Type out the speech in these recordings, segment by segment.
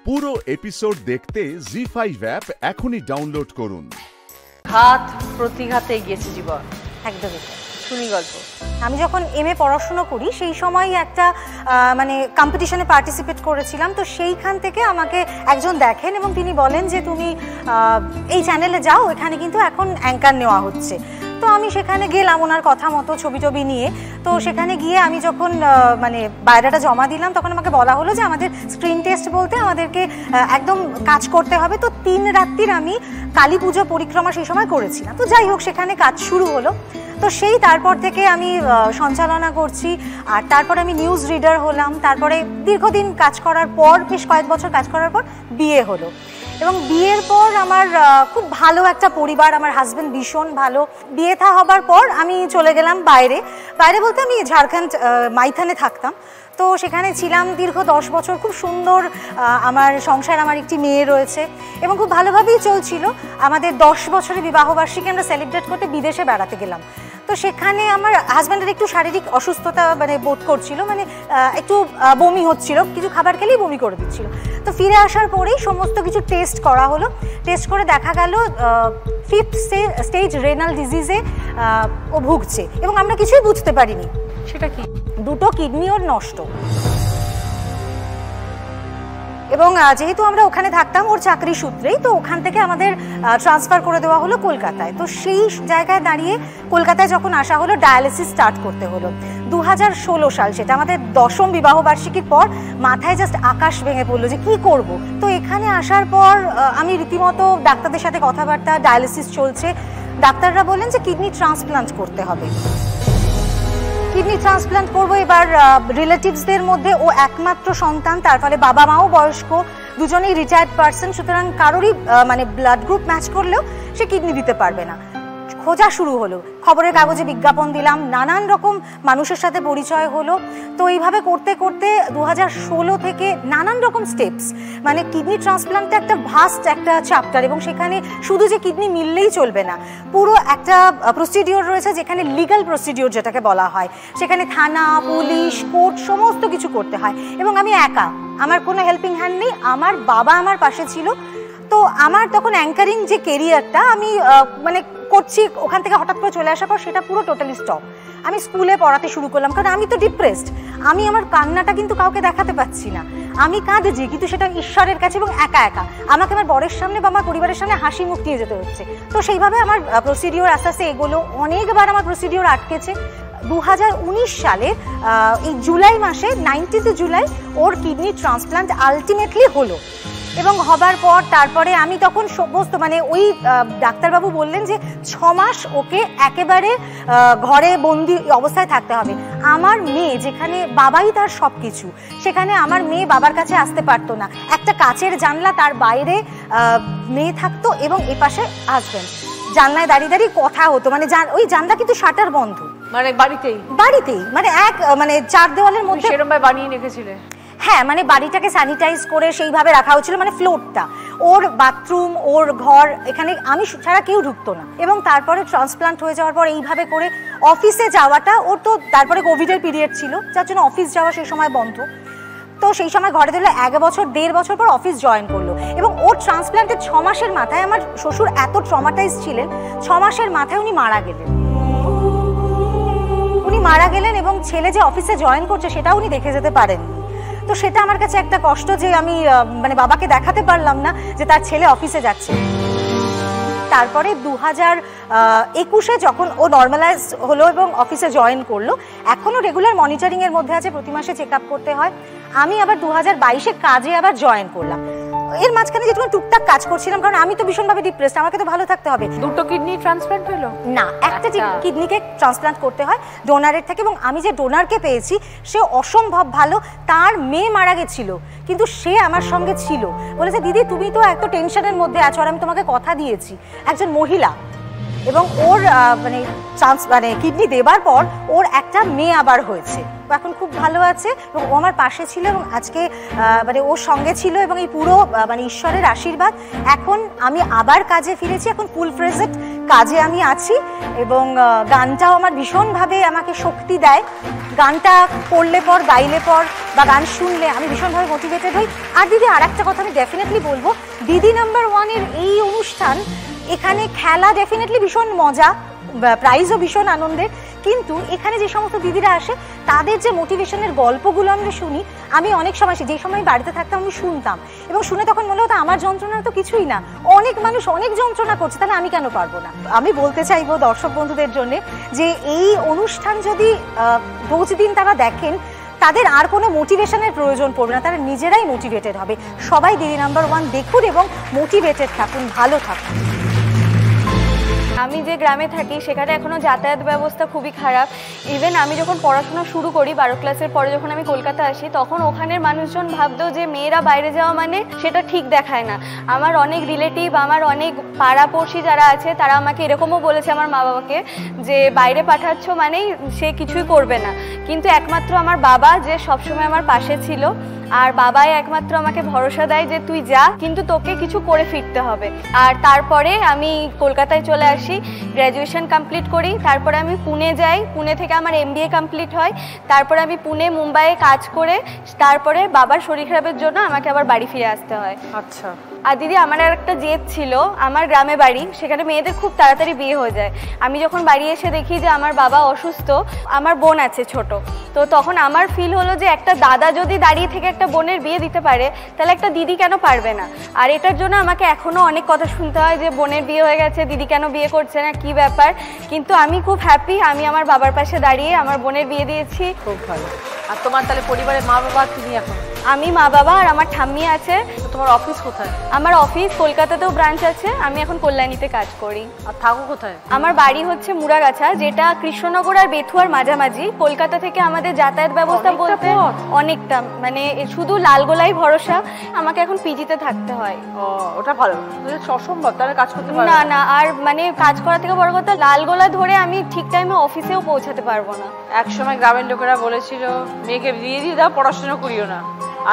পুরো এপিসোড দেখতে জি5 অ্যাপ এখনই ডাউনলোড করুন। ঘাত প্রতিঘাতে গিয়েছে জীবন। একদমই শুনি গল্প। আমি যখন এমএ পড়াশুনো করি সেই সময় একটা মানে কম্পিটিশনে পার্টিসিপেট করেছিলাম। তো সেইখান থেকে আমাকে একজন দেখেন এবং তিনি বলেন যে তুমি এই চ্যানেলে যাও, এখানে কিন্তু এখন অ্যাঙ্কার নেওয়া হচ্ছে। তো আমি সেখানে গেলাম ওনার কথা মতো ছবি টবি নিয়ে। তো সেখানে গিয়ে আমি যখন মানে বায়োডাটা জমা দিলাম তখন আমাকে বলা হলো যে আমাদের স্ক্রিন টেস্ট বলতে আমাদেরকে একদম কাজ করতে হবে। তো 3 রাত্রির আমি কালী পুজো পরিক্রমা সেই সময় করেছিলাম। তো যাই হোক সেখানে কাজ শুরু হলো। তো সেই তারপর থেকে আমি সঞ্চালনা করছি, আর তারপর আমি নিউজ রিডার হলাম। তারপরে দীর্ঘদিন কাজ করার পর, বেশ কয়েক বছর কাজ করার পর বিয়ে হলো। এবং বিয়ের পর আমার খুব ভালো একটা পরিবার, আমার হাজব্যান্ড ভীষণ ভালো। বিয়ে হবার পর আমি চলে গেলাম বাইরে বলতে আমি ঝাড়খণ্ড মাইথানে থাকতাম। তো সেখানে ছিলাম দীর্ঘ 10 বছর। খুব সুন্দর আমার সংসার, আমার একটি মেয়ে রয়েছে এবং খুব ভালোভাবেই চলছিল। আমাদের 10 বছরের বিবাহবার্ষিকী আমরা সেলিব্রেট করতে বিদেশে বেড়াতে গেলাম। তো সেখানে আমার হাজব্যান্ডের একটু শারীরিক অসুস্থতা মানে বোধ করছিল, মানে একটু বমি হচ্ছিল, কিছু খাবার খেলেই বমি করে দিচ্ছিল। তো ফিরে আসার পরেই সমস্ত কিছু টেস্ট করা হলো। টেস্ট করে দেখা গেল 5th স্টেজ রেনাল ডিজিজে ও ভুগছে এবং আমরা কিছুই বুঝতে পারিনি। সেটা কি? 2টো কিডনি ওর নষ্ট। এবং যেহেতু আমরা ওখানে থাকতাম ওর চাকরি সূত্রেই, তো ওখান থেকে আমাদের ট্রান্সফার করে দেওয়া হলো কলকাতায়। তো সেই জায়গায় দাঁড়িয়ে কলকাতায় যখন আসা হলো ডায়ালিসিস স্টার্ট করতে হলো। 2016 সাল, সেটা আমাদের 10ম বিবাহবার্ষিকীর পর। মাথায় জাস্ট আকাশ ভেঙে পড়লো যে কি করব। তো এখানে আসার পর আমি রীতিমতো ডাক্তারদের সাথে কথাবার্তা, ডায়ালিসিস চলছে। ডাক্তাররা বললেন যে কিডনি ট্রান্সপ্লান্ট করতে হবে। কিডনি ট্রান্সপ্লান্ট করবো। এবার রিলেটিভসদের মধ্যে ও একমাত্র সন্তান, তার ফলে বাবা মাও বয়স্ক, দুজনেই রিটায়ার্ড পার্সন। সুতরাং কারোরই মানে ব্লাড গ্রুপ ম্যাচ করলেও সে কিডনি দিতে পারবে না। খোঁজা শুরু হলো, খবরের কাগজে বিজ্ঞাপন দিলাম, নানান রকম মানুষের সাথে পরিচয় হলো। তো এইভাবে করতে করতে 2016 থেকে নানান রকম স্টেপস, মানে কিডনি ট্রান্সপ্লান্টটা একটা ভাস্ট একটা চ্যাপ্টার। এবং সেখানে শুধু যে কিডনি মিললেই চলবে না, পুরো একটা প্রসিডিওর রয়েছে, যেখানে লিগ্যাল প্রসিডিওর যেটাকে বলা হয়। সেখানে থানা, পুলিশ, কোর্ট সমস্ত কিছু করতে হয়। এবং আমি একা, আমার কোনো হেল্পিং হ্যান্ড নেই। আমার বাবা আমার পাশে ছিল। তো আমার তখন অ্যাঙ্কারিং যে কেরিয়ারটা আমি মানে করছি, ওখান থেকে হঠাৎ করে চলে আসার পর সেটা পুরো টোটালি স্টপ। আমি স্কুলে পড়াতে শুরু করলাম, কারণ আমি তো ডিপ্রেসড। আমি আমার কান্নাটা কিন্তু কাউকে দেখাতে পাচ্ছি না। আমি কাঁদছি কিন্তু সেটা ঈশ্বরের কাছে এবং একা একা। আমাকে আমার বরের সামনে বা আমার পরিবারের সামনে হাসি মুখ নিয়ে যেতে হচ্ছে। তো সেইভাবে আমার প্রসিডিওর আস্তে আস্তে এগোলো। অনেকবার আমার প্রসিডিওর আটকেছে। 2019 সালে এই জুলাই মাসে 19 জুলাই ওর কিডনি ট্রান্সপ্লান্ট আলটিমেটলি হলো। এবং হবার পর তারপরে আমি তখন সমস্ত মানে ওই ডাক্তারবাবু বললেন যে 6 মাস ওকে একেবারে ঘরে বন্দি অবস্থায় থাকতে হবে। আমার মেয়ে, যেখানে বাবাই তার সব কিছু, সেখানে আমার মেয়ে বাবার কাছে আসতে পারতো না। একটা কাচের জানলা, তার বাইরে মেয়ে থাকতো এবং এপাশে হাজব্যান্ড। জানলায় দাঁড়িয়ে দাঁড়িয়ে কথা হতো, মানে ওই জানলা কিন্তু শাটার বন্ধ, মানে বাড়িতেই মানে এক মানে 4 দেওয়ালের মধ্যে সেরকম ভাবে বানিয়ে রেখেছিলে। হ্যাঁ, মানে বাড়িটাকে স্যানিটাইজ করে সেইভাবে রাখা হচ্ছিল, মানে ফ্লোরটা, ওর বাথরুম, ওর ঘর, এখানে আমি ছাড়া কেউ ঢুকতো না। এবং তারপরে ট্রান্সপ্লান্ট হয়ে যাওয়ার পর এইভাবে করে অফিসে যাওয়াটা, ওর তো তারপরে কোভিডের পিরিয়ড ছিল, যার জন্য অফিস যাওয়া সেই সময় বন্ধ। তো সেই সময় ঘরে দিল 1.5 বছর পর অফিস জয়েন করলো। এবং ওর ট্রান্সপ্লান্টের 6 মাসের মাথায় আমার শ্বশুর এত ট্রমাটাইজ ছিলেন, 6 মাসের মাথায় উনি মারা গেলেন। এবং ছেলে যে অফিসে জয়েন করছে সেটাও উনি দেখে যেতে পারেননি। তো সেটা আমার কাছে একটা কষ্ট যে আমি মানে বাবাকে দেখাতে পারলাম না যে তার ছেলে অফিসে যাচ্ছে। তারপরে 2021-এ যখন ও নর্মালাইজ হলো এবং অফিসে জয়েন করলো, এখনও রেগুলার মনিটরিং এর মধ্যে আছে, প্রতি মাসে চেক আপ করতে হয়। আমি আবার 2022-এ কাজে আবার জয়েন করলাম। এর মাঝখানে যেটুকু টুকটাক কাজ করছিলাম, কারণ আমি তো ভীষণভাবে ডিপ্রেসড, আমাকে তো ভালো থাকতে হবে। 2টো কিডনি ট্রান্সপ্লান্ট হলো না, একটা কিডনিকে ট্রান্সপ্লান্ট করতে হয় ডোনারের থেকে। এবং আমি যে ডোনারকে পেয়েছি সে অসম্ভব ভালো। তার মেয়ে মারা গেছিল কিন্তু সে আমার সঙ্গে ছিল, বলেছে দিদি তুমি তো এত টেনশনের মধ্যে আছো, আর আমি তোমাকে কথা দিয়েছি। একজন মহিলা, এবং ওর মানে কিডনি দেবার পর ওর একটা মেয়ে আবার হয়েছে, এখন খুব ভালো আছে এবং ও আমার পাশে ছিল এবং আজকে মানে ওর সঙ্গে ছিল এবং এই পুরো মানে ঈশ্বরের আশীর্বাদ। এখন আমি আবার কাজে ফিরেছি, এখন ফুল ফ্রেজেড কাজে আমি আছি এবং গানটাও আমার ভীষণভাবে আমাকে শক্তি দেয়। গানটা করলে পর, গাইলে পর বা গান শুনলে আমি ভীষণভাবে মোটিভেটেড হই। আর দিদি আর একটা কথা আমি ডেফিনেটলি বলবো, দিদি নাম্বার 1-এর এই অনুষ্ঠান, এখানে খেলা ডেফিনেটলি ভীষণ মজা, প্রাইজও ভীষণ আনন্দের, কিন্তু এখানে যে সমস্ত দিদিরা আসে তাদের যে মোটিভেশনের গল্পগুলো আমরা শুনি, আমি অনেক সময় যে সময় বাড়িতে থাকতাম আমি শুনতাম এবং শুনে তখন মনে হতো আমার যন্ত্রণা তো কিছুই না, অনেক মানুষ অনেক যন্ত্রণা করছে, তাহলে আমি কেন পারবো না। আমি বলতে চাইবো দর্শক বন্ধুদের জন্য যে এই অনুষ্ঠান যদি রোজ দিন তারা দেখেন, তাদের আর কোনো মোটিভেশনের প্রয়োজন পড়বে না, তারা নিজেরাই মোটিভেটেড হবে। সবাই দিদি নাম্বার 1 দেখুন এবং মোটিভেটেড থাকুন, ভালো থাকুন। আমি যে গ্রামে থাকি সেখানে এখনো যাতায়াত ব্যবস্থা খুবই খারাপ। ইভেন আমি যখন পড়াশোনা শুরু করি 12 ক্লাসের পরে, যখন আমি কলকাতা আসি, তখন ওখানের মানুষজন ভাবতো যে মেয়েরা বাইরে যাওয়া মানে সেটা ঠিক দেখায় না। আমার অনেক রিলেটিভ, আমার অনেক পাড়াপড়শি যারা আছে তারা আমাকে এরকমও বলেছে আমার মা বাবাকে যে বাইরে পাঠাচ্ছ মানেই সে কিছুই করবে না। কিন্তু একমাত্র আমার বাবা যে সবসময় আমার পাশে ছিল, আর বাবাই একমাত্র আমাকে ভরসা দেয় যে তুই যা, কিন্তু তোকে কিছু করে ফিরতে হবে। আর তারপরে আমি কলকাতায় চলে আসি, গ্র্যাজুয়েশন কমপ্লিট করি, তারপরে আমি পুনে যাই, পুনে থেকে আমার MBA কমপ্লিট হয়, তারপরে আমি পুনে মুম্বাইয়ে কাজ করে তারপরে বাবার শরীর খারাপের জন্য আমাকে আবার বাড়ি ফিরে আসতে হয়। আচ্ছা। আর দিদি আমার আর একটা জেদ ছিল, আমার গ্রামে বাড়ি, সেখানে মেয়েদের খুব তাড়াতাড়ি বিয়ে হয়ে যায়। আমি যখন বাড়ি এসে দেখি যে আমার বাবা অসুস্থ, আমার বোন আছে ছোট, তো তখন আমার ফিল হলো যে একটা দাদা যদি দাঁড়িয়ে থেকে একটা বোনের বিয়ে দিতে পারে, তাহলে একটা দিদি কেন পারবে না। আর এটার জন্য আমাকে এখনও অনেক কথা শুনতে হয় যে বোনের বিয়ে হয়ে গেছে, দিদি কেন বিয়ে করছে না, কি ব্যাপার। কিন্তু আমি খুব হ্যাপি, আমি আমার বাবার পাশে দাঁড়িয়ে আমার বোনের বিয়ে দিয়েছি। খুব ভালো। আর তোমার তাহলে পরিবারে মা বাবা, তুমি এখন? আমি, মা বাবা আর আমার ঠাম্মি আছে। তোমার অফিস কোথায়? আমার অফিস কলকাতাতেও ব্রাঞ্চ আছে, আমি এখন কল্যাণীতে কাজ করি। আর থাকো কোথায়? আমার বাড়ি হচ্ছে মুড়াগাছা, যেটা কৃষ্ণনগর আর বেথুয়ার মাঝামাঝি। কলকাতা থেকে আমাদের যাতায়াত ব্যবস্থা বলতে অনেকটা, মানে শুধু লালগোলাই ভরসা, আমাকে এখন পিজিতে থাকতে হয়। ওটা ভালো, অসম্ভব তাহলে কাজ করতে পারবে না না, আর মানে কাজ করা থেকে বড় কথা, লালগোলা ধরে আমি ঠিক টাইমে অফিসেও পৌঁছাতে পারবো না। একসময় গ্রামের লোকেরা বলেছিল মেয়েকে বিয়ে দিয়ে দাও, পড়াশোনা করিও না।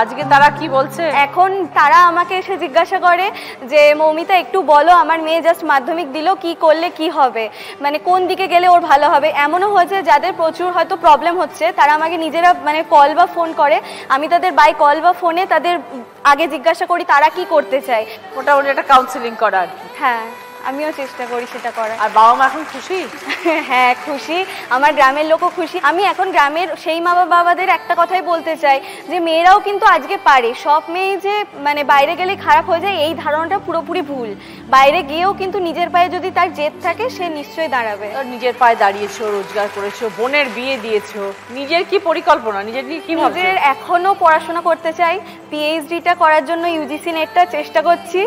আজকে তারা কি বলছে? এখন তারা আমাকে এসে জিজ্ঞাসা করে যে মৌমিতা একটু বলো, আমার মেয়ে জাস্ট মাধ্যমিক দিল, কি করলে কি হবে, মানে কোন দিকে গেলে ওর ভালো হবে। এমনও হয়েছে যাদের প্রচুর হয়তো প্রবলেম হচ্ছে, তারা আমাকে নিজেরা মানে কল বা ফোন করে, আমি তাদের বাই কল বা ফোনে তাদের আগে জিজ্ঞাসা করি তারা কি করতে চায়। মোটামুটি একটা কাউন্সেলিং করা আর কি। হ্যাঁ, আমিও চেষ্টা করি সেটা করার। আর বাবা মা এখন খুশি? হ্যাঁ খুশি, আমার গ্রামের লোকও খুশি। আমি এখন গ্রামের সেই মা বাবাদের একটা কথাই বলতে চাই যে মেয়েরাও কিন্তু আজকে পারে। সব মেয়ে যে মানে বাইরে গেলে খারাপ হয়ে যায় এই ধারণাটা পুরোপুরি ভুল। বাইরে গিয়েও কিন্তু নিজের পায়ে যদি তার জেদ থাকে সে নিশ্চয়ই দাঁড়াবে। নিজের পায়ে দাঁড়িয়েছো, রোজগার করেছো, বোনের বিয়ে দিয়েছো, নিজের কি পরিকল্পনা, নিজের নিয়ে কি ভাবছো? নিজের এখনো পড়াশোনা করতে চাই, পিএইচডিটা করার জন্য ইউজিসি নেটটা চেষ্টা করছি।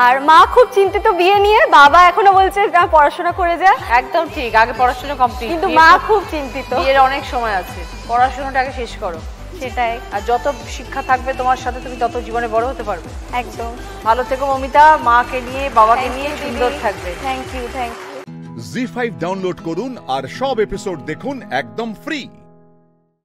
আর মা খুব চিন্তিত বিয়ে নিয়ে, বাবা এখনো বলছে যা পড়াশোনা করে যা। একদম ঠিক, আগে পড়াশোনা কমপ্লিট, কিন্তু মা খুব চিন্তিত। বিয়ের অনেক সময় আছে, পড়াশোনাটা আগে শেষ করো। সেটাই, আর যত শিক্ষা থাকবে তোমার সাথে তুমি তত জীবনে বড় হতে পারবে। একদম। ভালো থেকো মৌমিতা, মাকে নিয়ে বাবাকে নিয়ে সুন্দর থাকবে। Thank you, thank you. জি5 ডাউনলোড করুন আর সব এপিসোড দেখুন একদম ফ্রি।